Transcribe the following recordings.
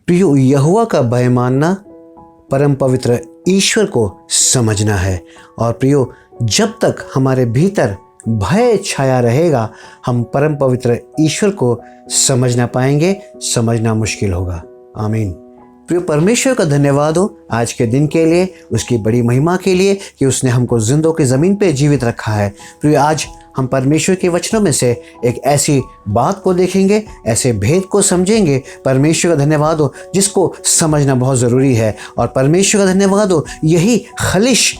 प्रियो, यहोवा का भय मानना परम पवित्र ईश्वर को समझना है। और प्रियो, जब तक हमारे भीतर भय छाया रहेगा, हम परम पवित्र ईश्वर को समझ ना पाएंगे, समझना मुश्किल होगा। आमीन। प्रियो, परमेश्वर का धन्यवाद हो आज के दिन के लिए, उसकी बड़ी महिमा के लिए कि उसने हमको जिंदों की ज़मीन पे जीवित रखा है। प्रियो, आज हम परमेश्वर के वचनों में से एक ऐसी बात को देखेंगे, ऐसे भेद को समझेंगे। परमेश्वर का धन्यवाद हो जिसको समझना बहुत ज़रूरी है। और परमेश्वर का धन्यवाद हो, यही खलिश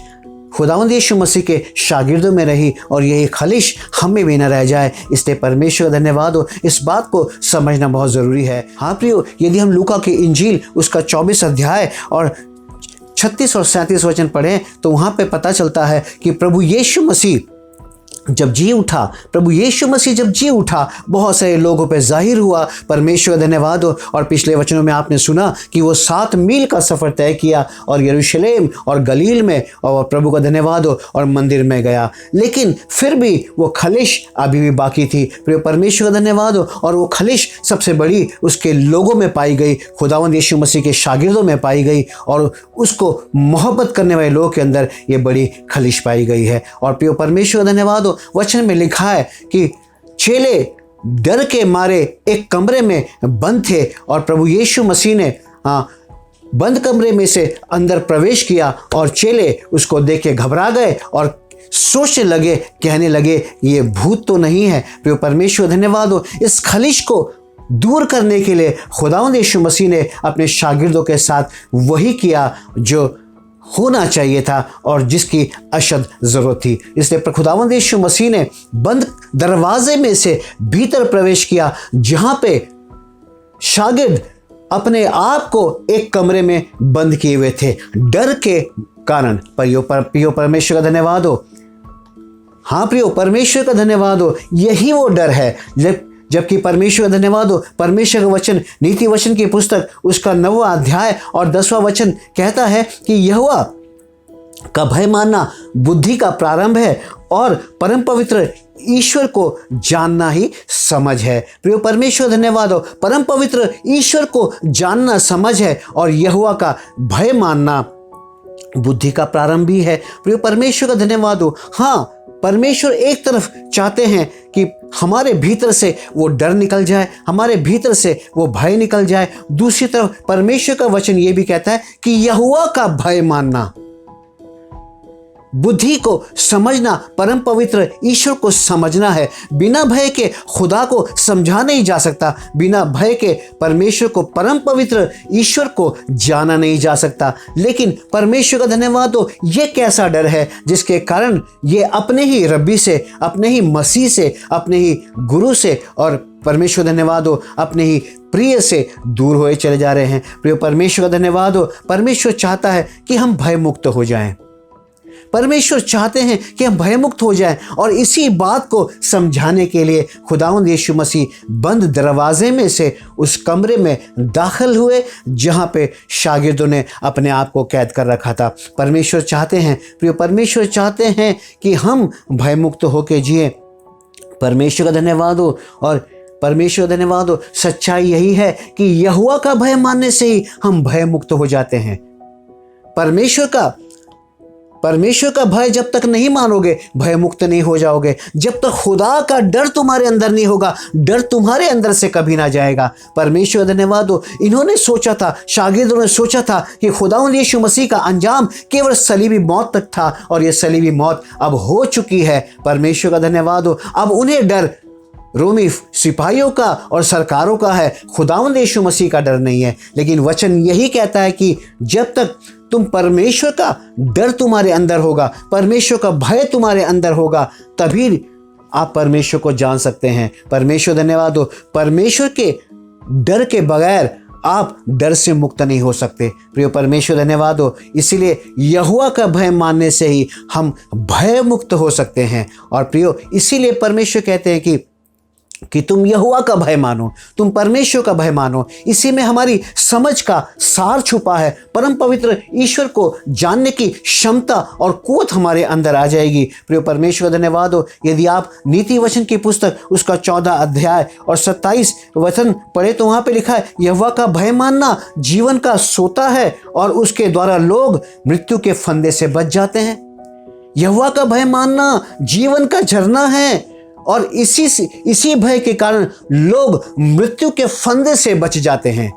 खुदावंद यीशु मसीह के शागिर्दों में रही और यही खलिश हमें भी न रह जाए। इसलिए परमेश्वर का धन्यवाद हो, इस बात को समझना बहुत ज़रूरी है। हाँ प्रियो, यदि हम लूका की इंजील उसका 24 अध्याय और 36 और 37 वचन पढ़ें तो वहाँ पे पता चलता है कि प्रभु यीशु मसीह जब जी उठा, प्रभु यीशु मसीह जब जी उठा, बहुत सारे लोगों पे जाहिर हुआ। परमेश्वर का धन्यवाद हो। और पिछले वचनों में आपने सुना कि वो 7 मील का सफ़र तय किया और यरूशलेम और गलील में, और प्रभु का धन्यवाद हो, और मंदिर में गया। लेकिन फिर भी वो खलिश अभी भी बाकी थी। प्रिय परमेश्वर का धन्यवाद हो। और वो खलिश सबसे बड़ी उसके लोगों में पाई गई, खुदावंद यीशु मसीह के शागिर्दों में पाई गई, और उसको मोहब्बत करने वाले लोगों के अंदर ये बड़ी खलिश पाई गई है। और प्रिय परमेश्वर का धन्यवाद हो, वचन में लिखा है कि चेले डर के मारे एक कमरे में बंद थे और प्रभु यीशु मसीह ने बंद कमरे में से अंदर प्रवेश किया और चेले उसको देख के घबरा गए और सोचने लगे, कहने लगे ये भूत तो नहीं है। प्रिय परमेश्वर धन्यवाद हो, इस खलिश को दूर करने के लिए खुदावंद यीशु मसीह ने अपने शागिर्दों के साथ वही किया जो होना चाहिए था और जिसकी अशद ज़रूरत थी। इसलिए खुदावंद यीशु मसीह ने बंद दरवाजे में से भीतर प्रवेश किया, जहाँ पे शागिर्द अपने आप को एक कमरे में बंद किए हुए थे डर के कारण। प्रियो परमेश्वर का धन्यवाद हो। हाँ प्रियो, परमेश्वर का धन्यवाद हो, यही वो डर है। जबकि परमेश्वर का धन्यवाद हो, परमेश्वर का वचन नीति वचन की पुस्तक उसका 9वां अध्याय और 10वां वचन कहता है कि यहोवा का भय मानना बुद्धि का प्रारंभ है और परम पवित्र ईश्वर को जानना ही समझ है। प्रिय परमेश्वर धन्यवाद हो, परम पवित्र ईश्वर को जानना समझ है और यहोवा का भय मानना बुद्धि का प्रारंभ भी है। प्रिय परमेश्वर का धन्यवाद हो। हाँ, परमेश्वर एक तरफ चाहते हैं कि हमारे भीतर से वो डर निकल जाए, हमारे भीतर से वो भय निकल जाए। दूसरी तरफ परमेश्वर का वचन ये भी कहता है कि यहोवा का भय मानना, बुद्धि को समझना, परम पवित्र ईश्वर को समझना है। बिना भय के खुदा को समझा नहीं जा सकता, बिना भय के परमेश्वर को, परम पवित्र ईश्वर को जाना नहीं जा सकता। लेकिन परमेश्वर का धन्यवाद हो, ये कैसा डर है जिसके कारण ये अपने ही रब्बी से, अपने ही मसीह से, अपने ही गुरु से और परमेश्वर धन्यवाद हो अपने ही प्रिय से दूर हुए चले जा रहे हैं। प्रिय परमेश्वर का धन्यवाद हो, परमेश्वर चाहता है कि हम भय मुक्त हो जाएं। परमेश्वर चाहते हैं कि हम भयमुक्त हो जाएं और इसी बात को समझाने के लिए खुदावंद यीशु मसीह बंद दरवाजे में से उस कमरे में दाखिल हुए जहां पे शागिर्दों ने अपने आप को कैद कर रखा था। परमेश्वर चाहते हैं, प्रिय परमेश्वर चाहते हैं कि हम भयमुक्त होकर जिए। परमेश्वर का धन्यवाद हो। और परमेश्वर धन्यवाद हो, सच्चाई यही है कि यहोवा का भय मानने से ही हम भयमुक्त हो जाते हैं। परमेश्वर का भय जब तक नहीं मानोगे, भयमुक्त नहीं हो जाओगे। जब तक खुदा का डर तुम्हारे अंदर नहीं होगा, डर तुम्हारे अंदर से कभी ना जाएगा। परमेश्वर धन्यवाद हो, इन्होंने सोचा था, शागिर्दों ने सोचा था कि खुदावंद यीशु मसीह का अंजाम केवल सलीबी मौत तक था और ये सलीबी मौत अब हो चुकी है। परमेश्वर का धन्यवाद हो, अब उन्हें डर रोमी सिपाहियों का और सरकारों का है, खुदावंद यीशु मसीह का डर नहीं है। लेकिन वचन यही कहता है कि जब तक तुम परमेश्वर का डर तुम्हारे अंदर होगा, परमेश्वर का भय तुम्हारे अंदर होगा, तभी आप परमेश्वर को जान सकते हैं। परमेश्वर धन्यवाद हो, परमेश्वर के डर के बगैर आप डर से मुक्त नहीं हो सकते। प्रिय परमेश्वर धन्यवाद हो, इसीलिए यहोवा का भय मानने से ही हम भय मुक्त हो सकते हैं। और प्रियो, इसीलिए परमेश्वर कहते हैं कि कि तुम यहोवा का भय मानो, तुम परमेश्वर का भय मानो। इसी में हमारी समझ का सार छुपा है। परम पवित्र ईश्वर को जानने की क्षमता और कुवत हमारे अंदर आ जाएगी। प्रिय परमेश्वर धन्यवाद हो। यदि आप नीति वचन की पुस्तक उसका 14 अध्याय और 27 वचन पढ़े तो वहां पे लिखा है, यहोवा का भय मानना जीवन का सोता है और उसके द्वारा लोग मृत्यु के फंदे से बच जाते हैं। यहोवा का भय मानना जीवन का झरना है और इसी भय के कारण लोग मृत्यु के फंदे से बच जाते हैं।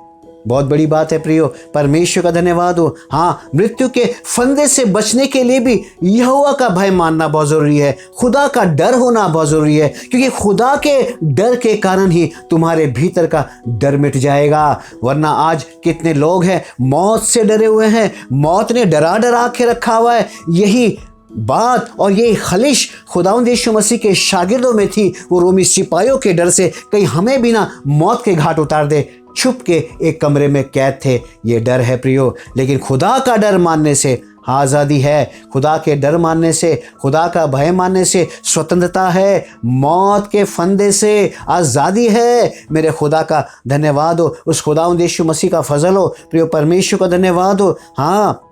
बहुत बड़ी बात है प्रियो, परमेश्वर का धन्यवाद हो। हाँ, मृत्यु के फंदे से बचने के लिए भी यहोवा का भय मानना बहुत जरूरी है। खुदा का डर होना बहुत जरूरी है, क्योंकि खुदा के डर के कारण ही तुम्हारे भीतर का डर मिट जाएगा। वरना आज कितने लोग हैं मौत से डरे हुए हैं, मौत ने डरा डरा के रखा हुआ है। यही बात और ये खलिश खुदावंद यीशु मसीह के शागिर्दों में थी। वो रोमी सिपाहियों के डर से कहीं हमें भी ना मौत के घाट उतार दे, छुप के एक कमरे में कैद थे। ये डर है प्रियो। लेकिन खुदा का डर मानने से आज़ादी है, खुदा के डर मानने से, खुदा का भय मानने से स्वतंत्रता है, मौत के फंदे से आज़ादी है। मेरे खुदा का धन्यवाद हो, उस खुदावंद यीशु मसीह का फजल हो। प्रियो परमेश्वर का धन्यवाद हो। हाँ,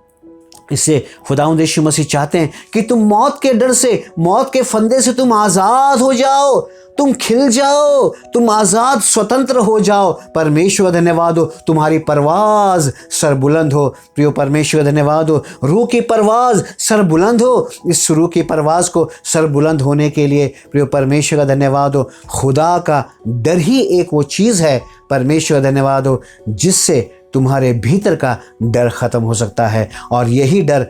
इससे खुदावंद यीशु मसीह चाहते हैं कि तुम मौत के डर से, मौत के फंदे से तुम आज़ाद हो जाओ, तुम खिल जाओ, तुम आज़ाद स्वतंत्र हो जाओ। परमेश्वर धन्यवाद हो, तुम्हारी परवाज़ सरबुलंद हो। प्रियो परमेश्वर धन्यवाद हो, रूह की परवाज़ सरबुलंद हो। इस रूह की परवाज़ को सरबुलंद होने के लिए प्रियो परमेश्वर का धन्यवाद हो, खुदा का डर ही एक वो चीज़ है, परमेश्वर धन्यवाद हो, जिससे तुम्हारे भीतर का डर खत्म हो सकता है। और यही डर,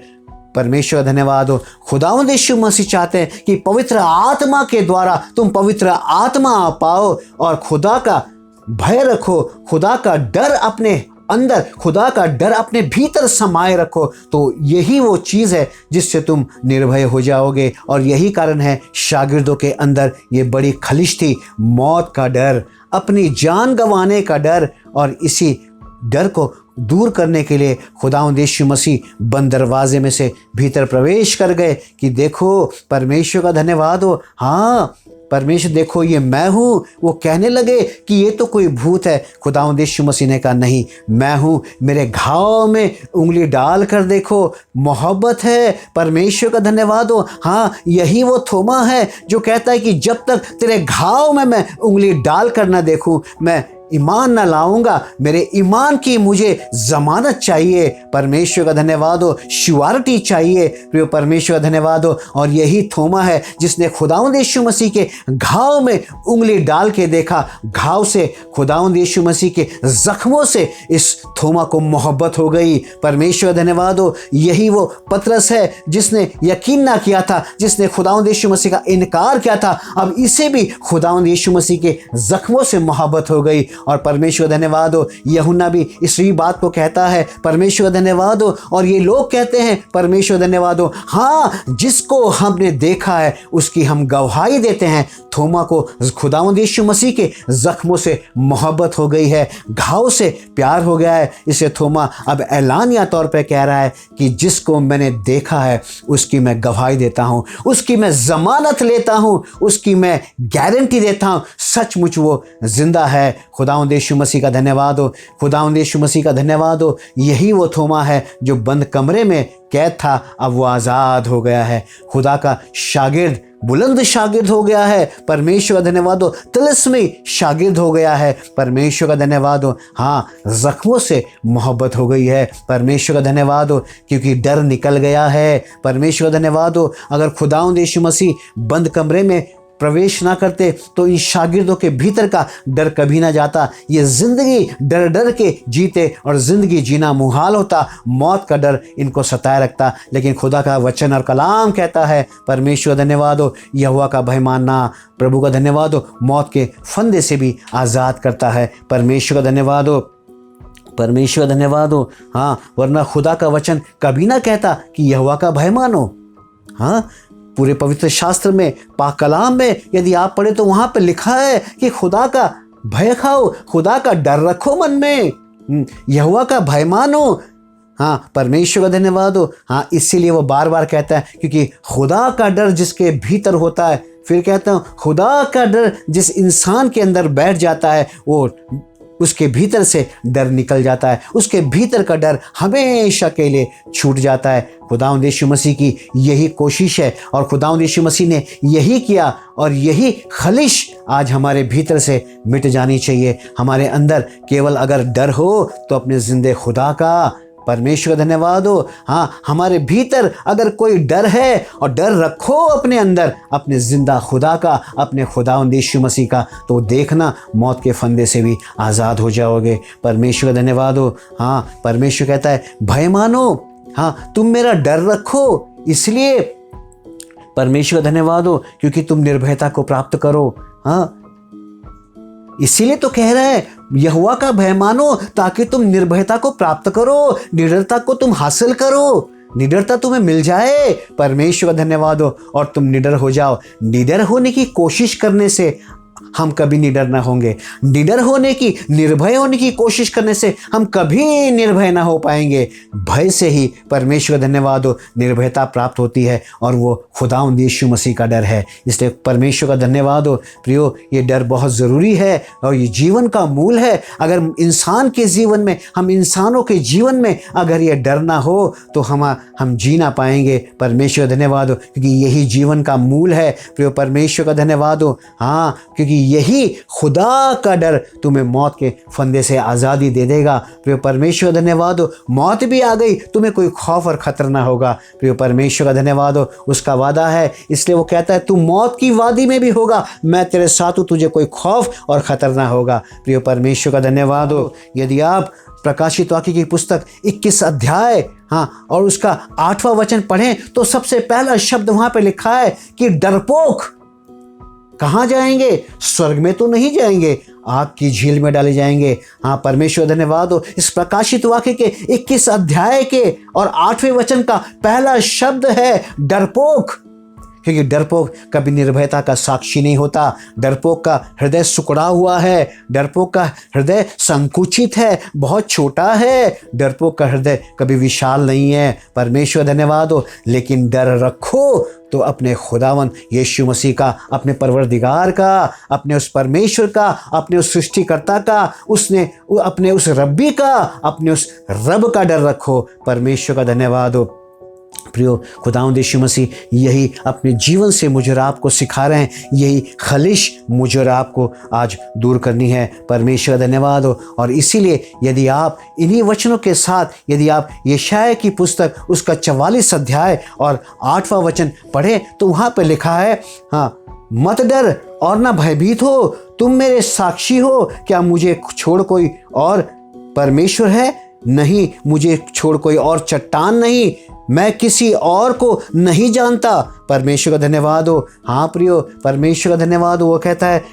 परमेश्वर धन्यवाद हो, खुदावंद यीशु मसीह चाहते हैं कि पवित्र आत्मा के द्वारा तुम पवित्र आत्मा पाओ और खुदा का भय रखो, खुदा का डर अपने अंदर, खुदा का डर अपने भीतर समाये रखो। तो यही वो चीज़ है जिससे तुम निर्भय हो जाओगे। और यही कारण है शागिर्दों के अंदर ये बड़ी खलिश थी, मौत का डर, अपनी जान गंवाने का डर। और इसी डर को दूर करने के लिए खुदावंद यीशु मसीह बंद दरवाजे में से भीतर प्रवेश कर गए कि देखो परमेश्वर का धन्यवाद हो। हाँ, परमेश्वर देखो ये मैं हूँ। वो कहने लगे कि ये तो कोई भूत है। खुदावंद यीशु मसीह ने कहा नहीं, मैं हूँ, मेरे घाव में उंगली डाल कर देखो, मोहब्बत है। परमेश्वर का धन्यवाद हो। हाँ, यही वो थोमा है जो कहता है कि जब तक तेरे घाव में मैं उंगली डाल कर ना देखूँ मैं ईमान ना लाऊंगा। मेरे ईमान की मुझे जमानत चाहिए। परमेश्वर का धन्यवाद हो, श्योरिटी चाहिए। प्रिय परमेश्वर धन्यवाद हो। और यही थोमा है जिसने खुदावंद यीशु मसीह के घाव में उंगली डाल के देखा। घाव से, खुदावंद यीशु मसीह के जख्मों से इस थोमा को मोहब्बत हो गई। परमेश्वर धन्यवाद हो। यही वो पतरस है जिसने यकीन ना किया था, जिसने खुदावंद यीशु मसीह का इनकार किया था। अब इसे भी खुदावंद यीशु मसीह के जख्मों से मोहब्बत हो गई। और परमेश्वर धन्यवाद हो, यूहन्ना भी इसी बात को कहता है। परमेश्वर धन्यवाद हो। और ये लोग कहते हैं, परमेश्वर धन्यवाद हो, हाँ, जिसको हमने देखा है उसकी हम गवाही देते हैं। थोमा को खुदावंद यीशु मसीह के जख्मों से मोहब्बत हो गई है, घाव से प्यार हो गया है। इसे थोमा अब ऐलानिया तौर पे कह रहा है कि जिसको मैंने देखा है उसकी मैं गवाही देता हूँ, उसकी मैं जमानत लेता हूँ, उसकी मैं गारंटी देता हूँ, सचमुच वो जिंदा है। खुदावंद यीशु मसीह का धन्यवाद हो, खुदावंद यीशु मसीह का धन्यवाद हो। यही वो थोमा है जो बंद कमरे में कैद था, अब वो आज़ाद हो गया है। खुदा का शागिर्द, बुलंद शागिर्द हो गया है। परमेश्वर का धन्यवाद हो। तिलिस्मी शागिर्द हो गया है। परमेश्वर का धन्यवाद हो। हाँ, जख्मों से मोहब्बत हो गई है। परमेश्वर का धन्यवाद हो, क्योंकि डर निकल गया है। परमेश्वर का धन्यवाद हो। अगर खुदावंद यीशु मसीह बंद कमरे में प्रवेश ना करते तो इन शागिर्दों के भीतर का डर कभी ना जाता। ये जिंदगी डर डर के जीते और जिंदगी जीना मुहाल होता। मौत का डर इनको सताए रखता। लेकिन खुदा का वचन और कलाम कहता है, परमेश्वर धन्यवाद हो, यहोवा का भय मानना, प्रभु का धन्यवाद हो, मौत के फंदे से भी आज़ाद करता है। परमेश्वर का धन्यवाद हो, परमेश्वर धन्यवाद हो। हाँ, वरना खुदा का वचन कभी ना कहता कि यहोवा का भय मानो। हाँ, पूरे पवित्र शास्त्र में, पाक कलाम में यदि आप पढ़े तो वहां पर लिखा है कि खुदा का भय खाओ, खुदा का डर रखो मन में, यहोवा का भय मानो। हाँ, परमेश्वर का धन्यवाद हो। हाँ, इसीलिए वो बार बार कहता है, क्योंकि खुदा का डर जिसके भीतर होता है फिर कहता हूँ खुदा का डर जिस इंसान के अंदर बैठ जाता है वो उसके भीतर से डर निकल जाता है, उसके भीतर का डर हमेशा के लिए छूट जाता है। खुदावंद यीशु मसीह की यही कोशिश है और खुदावंद यीशु मसीह ने यही किया और यही खलिश आज हमारे भीतर से मिट जानी चाहिए। हमारे अंदर केवल अगर डर हो तो अपने जिंदे खुदा का परमेश्वर का धन्यवाद हो। हाँ, हमारे भीतर अगर कोई डर है और डर रखो अपने अंदर अपने जिंदा खुदा का, अपने खुदावंद यीशु मसीह का, तो देखना मौत के फंदे से भी आज़ाद हो जाओगे। परमेश्वर का धन्यवाद हो। हाँ, परमेश्वर कहता है भय मानो, हाँ तुम मेरा डर रखो, इसलिए परमेश्वर का धन्यवाद हो क्योंकि तुम निर्भयता को प्राप्त करो। हाँ, इसीलिए तो कह रहा है यहोवा का भय मानो ताकि तुम निर्भयता को प्राप्त करो, निडरता को तुम हासिल करो, निडरता तुम्हें मिल जाए। परमेश्वर का धन्यवाद हो और तुम निडर हो जाओ। निडर होने की कोशिश करने से हम कभी निडर ना होंगे। निडर होने की, निर्भय होने की कोशिश करने से हम कभी निर्भय ना हो पाएंगे। भय से ही परमेश्वर धन्यवाद हो निर्भयता प्राप्त होती है और वो खुदावंद यीशु मसीह का डर है। इसलिए परमेश्वर का धन्यवाद हो। प्रियो, ये डर बहुत ज़रूरी है और ये जीवन का मूल है। अगर इंसान के जीवन में, हम इंसानों के जीवन में अगर ये डर ना हो तो हम जी ना पाएंगे। परमेश्वर का धन्यवाद हो क्योंकि यही जीवन का मूल है। प्रियो, परमेश्वर का धन्यवाद हो। हाँ, क्योंकि यही खुदा का डर तुम्हें मौत के फंदे से आज़ादी दे देगा। प्रियो परमेश्वर धन्यवाद हो। मौत भी आ गई, तुम्हें कोई खौफ और खतरा ना होगा। प्रियो परमेश्वर का धन्यवाद हो, उसका वादा है। इसलिए वो कहता है तू मौत की वादी में भी होगा, मैं तेरे साथ हूँ, तुझे कोई खौफ और खतरा ना होगा। प्रियो परमेश्वर का धन्यवाद हो। यदि आप प्रकाशित वाक्य की पुस्तक 21 अध्याय और उसका 8वां वचन पढ़ें तो सबसे पहला शब्द वहां पे लिखा है कि डरपोक कहाँ जाएंगे? स्वर्ग में तो नहीं जाएंगे, आग की झील में डाले जाएंगे। हाँ, परमेश्वर धन्यवाद हो। इस प्रकाशित वाक्य के 21 अध्याय के और 8वें वचन का पहला शब्द है डरपोक, क्योंकि डरपोक कभी निर्भयता का साक्षी नहीं होता। डरपोक का हृदय सुकड़ा हुआ है, डरपोक का हृदय संकुचित है, बहुत छोटा है। डरपोक का हृदय कभी विशाल नहीं है। परमेश्वर धन्यवाद हो। लेकिन डर रखो तो अपने खुदावन यीशु मसीह का, अपने परवरदिगार का, अपने उस परमेश्वर का, अपने उस सृष्टिकर्ता का, अपने उस रब्बी का, अपने उस रब का डर रखो। परमेश्वर का धन्यवाद हो। प्रियो, खुदावंद यीशु मसीह यही अपने जीवन से मुझे और आपको सिखा रहे हैं। यही खलिश मुझे और आपको आज दूर करनी है। परमेश्वर धन्यवाद हो। और इसीलिए यदि आप इन्हीं वचनों के साथ, यदि आप यशायाह की पुस्तक उसका 44 अध्याय और 8वां वचन पढ़ें तो वहाँ पर लिखा है, हाँ, मत डर और ना भयभीत हो, तुम मेरे साक्षी हो। क्या मुझे छोड़ कोई और परमेश्वर है? नहीं, मुझे छोड़ कोई और चट्टान नहीं, मैं किसी और को नहीं जानता। परमेश्वर का धन्यवाद हो। हाँ प्रियो, परमेश्वर का धन्यवाद हो। वो कहता है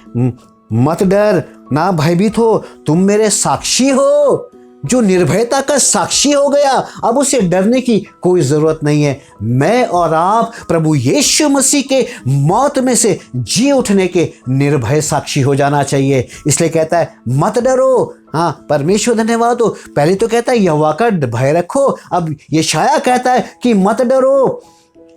मत डर, ना भयभीत हो, तुम मेरे साक्षी हो। जो निर्भयता का साक्षी हो गया, अब उसे डरने की कोई ज़रूरत नहीं है। मैं और आप प्रभु यीशु मसीह के मौत में से जी उठने के निर्भय साक्षी हो जाना चाहिए। इसलिए कहता है मत डरो। हाँ, परमेश्वर धन्यवाद हो। पहले तो कहता है यहोवा का भय रखो, अब यशायाह कहता है कि मत डरो,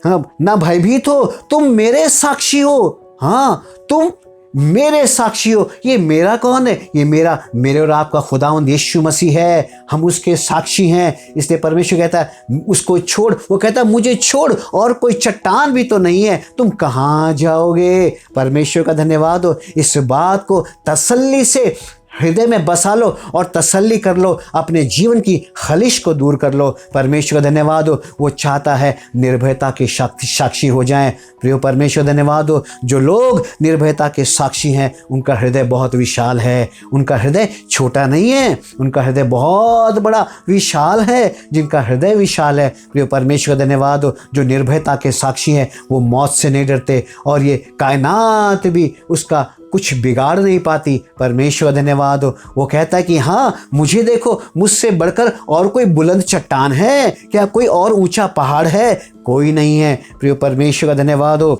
हाँ, ना भयभीत हो, तुम मेरे साक्षी हो। हाँ, तुम मेरे साक्षी हो। ये मेरा कौन है? ये मेरे और आपका खुदावंद यीशु मसीह है। हम उसके साक्षी हैं। इसलिए परमेश्वर कहता है उसको छोड़, वो कहता है मुझे छोड़ और कोई चट्टान भी तो नहीं है, तुम कहाँ जाओगे? परमेश्वर का धन्यवाद हो। इस बात को तसल्ली से हृदय में बसा लो और तसल्ली कर लो, अपने जीवन की खलिश को दूर कर लो। परमेश्वर का धन्यवाद हो। वो चाहता है निर्भयता के साक्षी हो जाएं। प्रियो परमेश्वर धन्यवाद हो। जो लोग निर्भयता के साक्षी हैं उनका हृदय बहुत विशाल है, उनका हृदय छोटा नहीं है, उनका हृदय बहुत बड़ा विशाल है। जिनका हृदय विशाल है, प्रियो परमेश्वर धन्यवाद हो, जो निर्भयता के साक्षी हैं, वो मौत से नहीं डरते और ये कायनात भी उसका कुछ बिगाड़ नहीं पाती। परमेश्वर धन्यवाद हो। वो कहता है कि हाँ, मुझे देखो, मुझसे बढ़कर और कोई बुलंद चट्टान है क्या? कोई और ऊंचा पहाड़ है? कोई नहीं है। प्रिय परमेश्वर का धन्यवाद हो।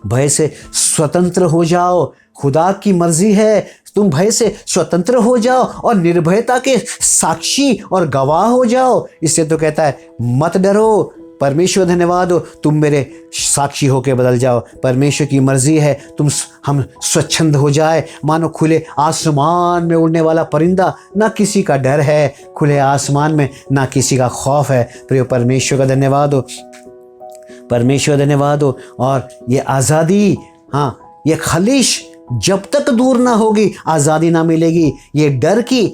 भय से स्वतंत्र हो जाओ, खुदा की मर्जी है, तुम भय से स्वतंत्र हो जाओ और निर्भयता के साक्षी और गवाह हो जाओ। इससे तो कहता है मत डरो। परमेश्वर धन्यवाद हो, तुम मेरे साक्षी होके बदल जाओ। परमेश्वर की मर्जी है हम स्वच्छंद हो जाए, मानो खुले आसमान में उड़ने वाला परिंदा, ना किसी का डर है, खुले आसमान में ना किसी का खौफ है। प्रिय परमेश्वर का धन्यवाद हो, परमेश्वर धन्यवाद हो। और ये आज़ादी, हाँ, ये खलिश जब तक दूर ना होगी आज़ादी ना मिलेगी। ये डर की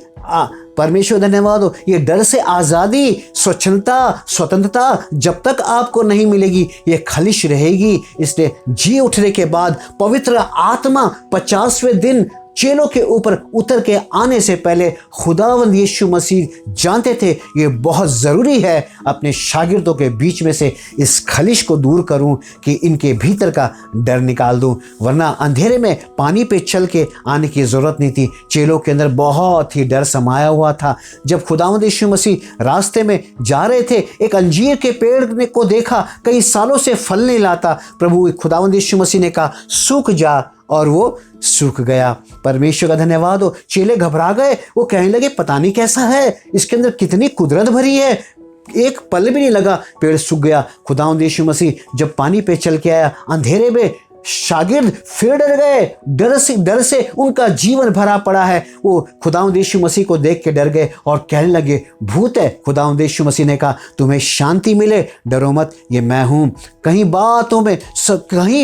परमेश्वर धन्यवाद हो, ये डर से आज़ादी, स्वतंत्रता जब तक आपको नहीं मिलेगी, ये खलिश रहेगी। इसलिए जी उठने के बाद पवित्र आत्मा 50वें दिन चेलों के ऊपर उतर के आने से पहले खुदावंद यीशु मसीह जानते थे ये बहुत ज़रूरी है अपने शागिर्दों के बीच में से इस खलिश को दूर करूं कि इनके भीतर का डर निकाल दूं, वरना अंधेरे में पानी पे चल के आने की ज़रूरत नहीं थी। चेलों के अंदर बहुत ही डर समाया हुआ था। जब खुदावंद यीशु मसीह रास्ते में जा रहे थे, एक अंजीर के पेड़ को देखा, कई सालों से फल नहीं लाता। प्रभु खुदावंद यीशु मसीह ने कहा सूख जा, और वो सूख गया। परमेश्वर का धन्यवाद हो। चेले घबरा गए, वो कहने लगे पता नहीं कैसा है, इसके अंदर कितनी कुदरत भरी है। एक पल भी नहीं लगा, पेड़ सूख गया। खुदावंद यीशु मसीह जब पानी पे चल के आया, अंधेरे में शागिर्द फिर डर गए। डर से उनका जीवन भरा पड़ा है। वो खुदावंद यीशु मसीह को देख के डर गए और कहने लगे भूत है। खुदावंद यीशु मसीह ने कहा तुम्हें शांति मिले, डरो मत, ये मैं हूँ। कई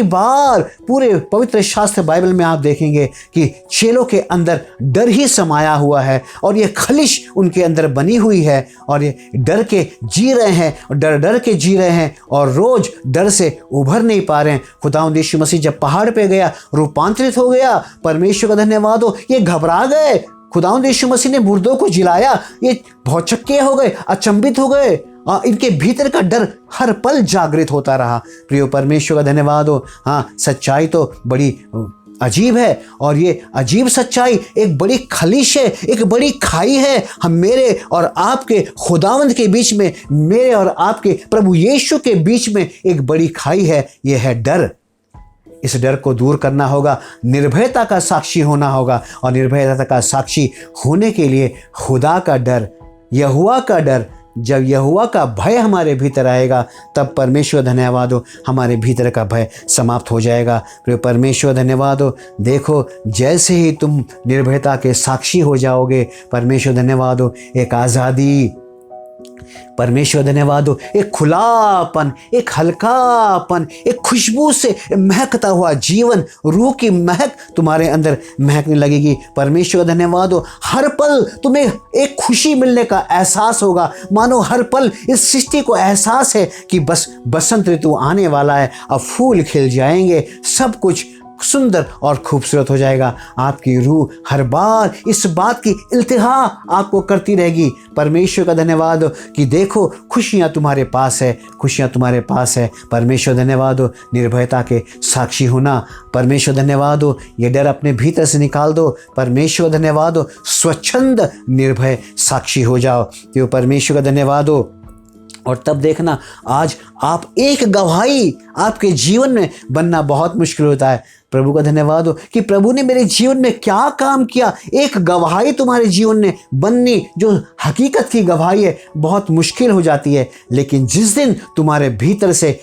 बार पूरे पवित्र शास्त्र बाइबल में आप देखेंगे कि चेलों के अंदर डर ही समाया हुआ है और ये खलिश उनके अंदर बनी हुई है और ये डर के जी रहे हैं, डर के जी रहे हैं और रोज डर से उभर नहीं पा रहे हैं। खुदावंद यीशु मसीह जब पहाड़ पे गया, रूपांतरित हो गया, परमेश्वर का धन्यवाद हो, ये घबरा गए। खुदावंद यीशु मसीह ने मुर्दों को जिलाया, ये भौचक्के हो गए, अचंभित हो गए। इनके भीतर का डर हर पल जागृत होता रहा। प्रियो परमेश्वर का धन्यवाद हो। हाँ, सच्चाई तो बड़ी अजीब है और ये अजीब सच्चाई एक बड़ी खलिश है, एक बड़ी खाई है। हम मेरे और आपके खुदावंद के बीच में, मेरे और आपके प्रभु यीशु के बीच में एक बड़ी खाई है। यह है डर। इस डर को दूर करना होगा, निर्भयता का साक्षी होना होगा और निर्भयता का साक्षी होने के लिए खुदा का डर, यहोवा का डर, जब यहोवा का भय हमारे भीतर आएगा तब परमेश्वर धन्यवाद हो हमारे भीतर का भय समाप्त हो जाएगा। प्रिय परमेश्वर धन्यवाद हो। देखो जैसे ही तुम निर्भयता के साक्षी हो जाओगे, परमेश्वर धन्यवाद हो, एक आज़ादी, परमेश्वर धन्यवाद हो, एक खुलापन, एक हल्कापन, एक खुशबू से महकता हुआ जीवन, रूह की महक तुम्हारे अंदर महकने लगेगी। परमेश्वर धन्यवाद हो। हर पल तुम्हें एक खुशी मिलने का एहसास होगा, मानो हर पल इस सृष्टि को एहसास है कि बस बसंत ऋतु आने वाला है, अब फूल खिल जाएंगे, सब कुछ सुंदर और खूबसूरत हो जाएगा। आपकी रूह हर बार इस बात की इल्तिहा आपको करती रहेगी। परमेश्वर का धन्यवाद हो कि देखो खुशियाँ तुम्हारे पास है, खुशियाँ तुम्हारे पास है। परमेश्वर धन्यवाद हो। निर्भयता के साक्षी होना, परमेश्वर धन्यवाद हो। ये डर अपने भीतर से निकाल दो, परमेश्वर धन्यवाद हो। स्वच्छंद निर्भय साक्षी हो जाओ, तो परमेश्वर का धन्यवाद हो। और तब देखना आज आप एक गवाही आपके जीवन में बनना बहुत मुश्किल होता है। प्रभु का धन्यवाद हो कि प्रभु ने मेरे जीवन में क्या काम किया। एक गवाही तुम्हारे जीवन में बननी जो हकीकत की गवाही है बहुत मुश्किल हो जाती है, लेकिन जिस दिन तुम्हारे भीतर से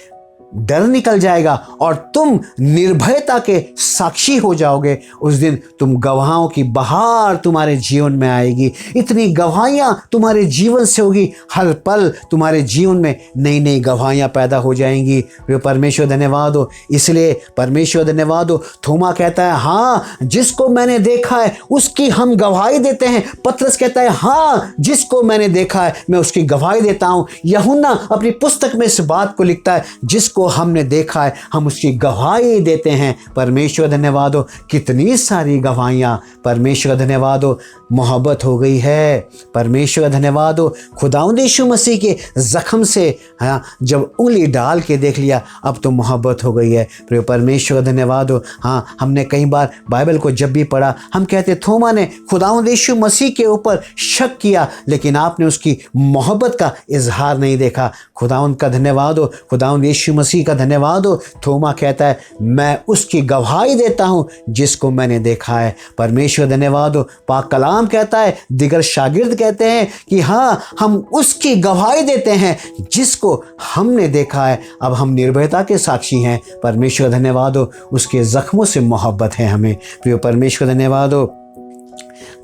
डर निकल जाएगा और तुम निर्भयता के साक्षी हो जाओगे, उस दिन तुम गवाहों की बहार तुम्हारे जीवन में आएगी। इतनी गवाहियाँ तुम्हारे जीवन से होगी, हर पल तुम्हारे जीवन में नई नई गवाहियाँ पैदा हो जाएंगी। परमेश्वर धन्यवाद हो। इसलिए परमेश्वर धन्यवाद हो। थोमा कहता है हाँ जिसको मैंने देखा है उसकी हम गवाही देते हैं। पतरस कहता है हाँ जिसको मैंने देखा है मैं उसकी गवाही देता हूँ। यूहन्ना अपनी पुस्तक में इस बात को लिखता है जिसको हमने देखा है हम उसकी गवाही देते हैं। परमेश्वर धन्यवाद हो। कितनी सारी गवाहियां, परमेश्वर धन्यवाद हो। मोहब्बत हो गई है, परमेश्वर धन्यवाद हो। खुदावंद यीशु मसीह के जख्म से हाँ जब उंगली डाल के देख लिया अब तो मोहब्बत हो गई है। प्रिय परमेश्वर धन्यवाद हो। हाँ, हमने कई बार बाइबल को जब भी पढ़ा हम कहते थोमा ने खुदावंद यीशु मसीह के ऊपर शक किया, लेकिन आपने उसकी मोहब्बत का इजहार नहीं देखा। खुदावंद का धन्यवाद हो। खुदावंद यीशु मसीह मसीह का धन्यवाद हो। थोमा कहता है मैं उसकी गवाही देता हूँ जिसको मैंने देखा है। परमेश्वर धन्यवाद हो। पाक कलाम कहता है, दिगर शागिर्द कहते हैं कि हाँ, हम उसकी गवाही देते हैं जिसको हमने देखा है। अब हम निर्भयता के साक्षी हैं। परमेश्वर धन्यवाद हो। उसके जख्मों से मोहब्बत है हमें। प्रिय परमेश्वर धन्यवाद हो।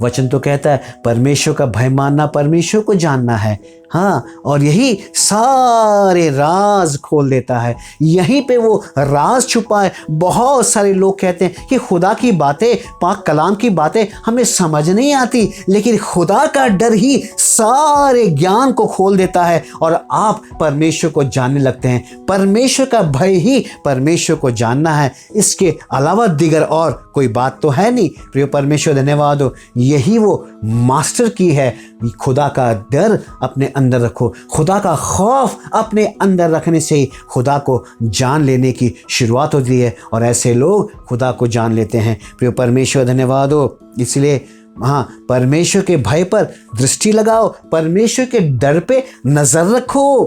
वचन तो कहता है परमेश्वर का भय मानना परमेश्वर को जानना है। हाँ, और यही सारे राज खोल देता है। यहीं पे वो राज छुपा है। बहुत सारे लोग कहते हैं कि खुदा की बातें, पाक कलाम की बातें हमें समझ नहीं आती, लेकिन खुदा का डर ही सारे ज्ञान को खोल देता है और आप परमेश्वर को जानने लगते हैं। परमेश्वर का भय ही परमेश्वर को जानना है। इसके अलावा दिगर और कोई बात तो है नहीं। प्रिय परमेश्वर धन्यवाद हो। यही वो मास्टर की है। खुदा का डर अपने अंदर रखो। खुदा का खौफ अपने अंदर रखने से ही खुदा को जान लेने की शुरुआत होती है और ऐसे लोग खुदा को जान लेते हैं। प्रिय परमेश्वर धन्यवाद हो। इसलिए हाँ, परमेश्वर के भय पर दृष्टि लगाओ, परमेश्वर के डर पे नजर रखो।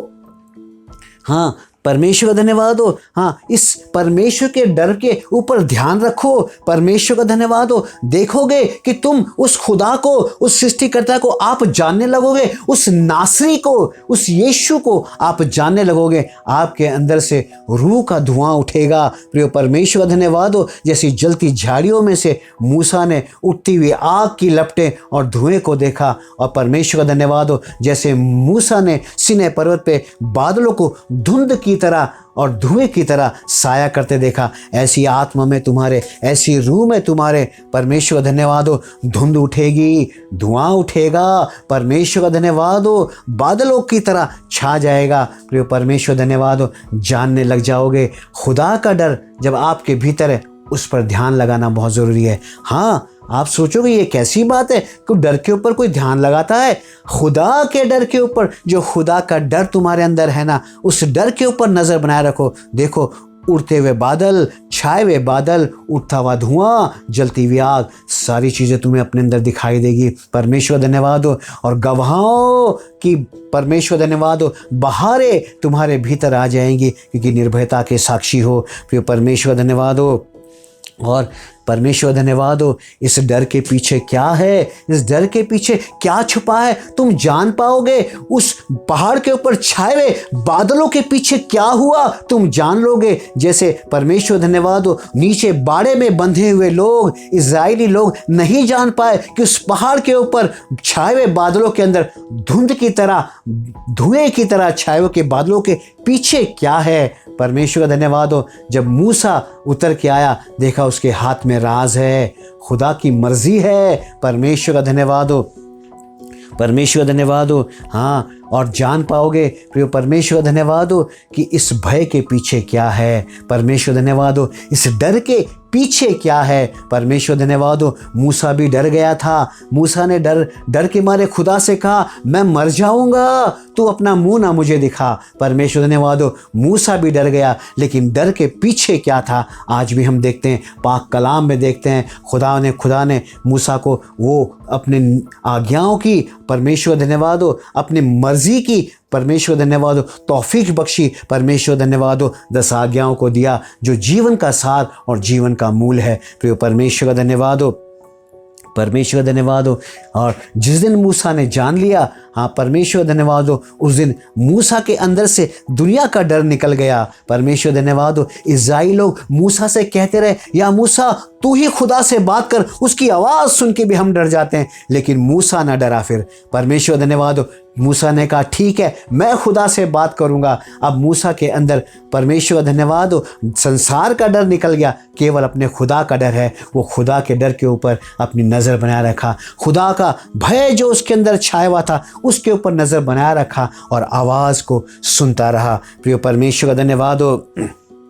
हाँ, परमेश्वर का धन्यवाद हो। हाँ, इस परमेश्वर के डर के ऊपर ध्यान रखो। परमेश्वर का धन्यवाद हो। देखोगे कि तुम उस खुदा को, उस सृष्टिकर्ता को आप जानने लगोगे। उस नासरी को, उस यीशु को आप जानने लगोगे। आपके अंदर से रूह का धुआं उठेगा। प्रिय परमेश्वर का धन्यवाद हो। जैसी जलती झाड़ियों में से मूसा ने उठती हुई आग की लपटें और धुएं को देखा, और परमेश्वर का धन्यवाद हो, जैसे मूसा ने सीनै पर्वत पे बादलों को धुंध की तरह और धुएं की तरह साया करते देखा, ऐसी आत्मा में तुम्हारे, ऐसी रूह में तुम्हारे परमेश्वर धन्यवाद हो धुंध उठेगी, धुआं उठेगा। परमेश्वर का धन्यवाद हो, बादलों की तरह छा जाएगा। प्रिय परमेश्वर धन्यवाद हो। जानने लग जाओगे। खुदा का डर जब आपके भीतर है, उस पर ध्यान लगाना बहुत ज़रूरी है। हाँ, आप सोचोगे ये कैसी बात है कि डर के ऊपर कोई ध्यान लगाता है। खुदा के डर के ऊपर, जो खुदा का डर तुम्हारे अंदर है ना, उस डर के ऊपर नज़र बनाए रखो। देखो, उड़ते हुए बादल, छाए हुए बादल, उठता हुआ धुआं, जलती हुई आग, सारी चीज़ें तुम्हें अपने अंदर दिखाई देगी। परमेश्वर धन्यवाद हो। और गवाहों की परमेश्वर धन्यवाद हो, बहारें तुम्हारे भीतर आ जाएंगी क्योंकि निर्भयता के साक्षी हो। फिर परमेश्वर धन्यवाद हो। और परमेश्वर धन्यवाद हो। इस डर के पीछे क्या है, इस डर के पीछे क्या छुपा है, तुम जान पाओगे। उस पहाड़ के ऊपर छाए हुए बादलों के पीछे क्या हुआ, तुम जान लोगे। जैसे परमेश्वर धन्यवाद हो, नीचे बाड़े में बंधे हुए लोग, इज़राइली लोग नहीं जान पाए कि उस पहाड़ के ऊपर छाए हुए बादलों के अंदर धुंध की तरह, धुएं की तरह छाए हुए के बादलों के पीछे क्या है। परमेश्वर का धन्यवाद हो। जब मूसा उतर के आया, देखा उसके हाथ में राज है, खुदा की मर्जी है। परमेश्वर का धन्यवाद हो। परमेश्वर धन्यवाद हो। हाँ, और जान पाओगे प्रिय परमेश्वर धन्यवाद हो कि इस भय के पीछे क्या है। परमेश्वर धन्यवाद हो। इस डर के पीछे क्या है। परमेश्वर धन्यवाद हो। मूसा भी डर गया था। मूसा ने डर के मारे खुदा से कहा, मैं मर जाऊंगा, तू अपना मुंह ना मुझे दिखा। परमेश्वर धन्यवाद हो। मूसा भी डर गया, लेकिन डर के पीछे क्या था आज भी हम देखते हैं, पाक कलाम में देखते हैं। खुदा ने मूसा को वो अपने आज्ञाओं की, परमेश्वर धन्यवाद हो, अपनी मर्जी की, परमेश्वर धन्यवाद हो, तौफीक बख्शी। परमेश्वर धन्यवाद हो, 10 आज्ञाओं को दिया जो जीवन का सार और जीवन का मूल है। प्रिय परमेश्वर का धन्यवाद हो। परमेश्वर धन्यवाद हो। और जिस दिन मूसा ने जान लिया, हाँ परमेश्वर धन्यवाद हो, उस दिन मूसा के अंदर से दुनिया का डर निकल गया। परमेश्वर धन्यवाद हो। इज़राइली लोग मूसा से कहते रहे, या मूसा तू ही खुदा से बात कर, उसकी आवाज़ सुन के भी हम डर जाते हैं, लेकिन मूसा ना डरा। फिर परमेश्वर धन्यवाद हो, मूसा ने कहा ठीक है, मैं खुदा से बात करूंगा। अब मूसा के अंदर परमेश्वर धन्यवाद हो, संसार का डर निकल गया, केवल अपने खुदा का डर है। वो खुदा के डर के ऊपर अपनी नज़र बनाए रखा। खुदा का भय जो उसके अंदर छाया हुआ था, उसके ऊपर नज़र बनाए रखा और आवाज़ को सुनता रहा। प्रिय परमेश्वर का धन्यवाद हो।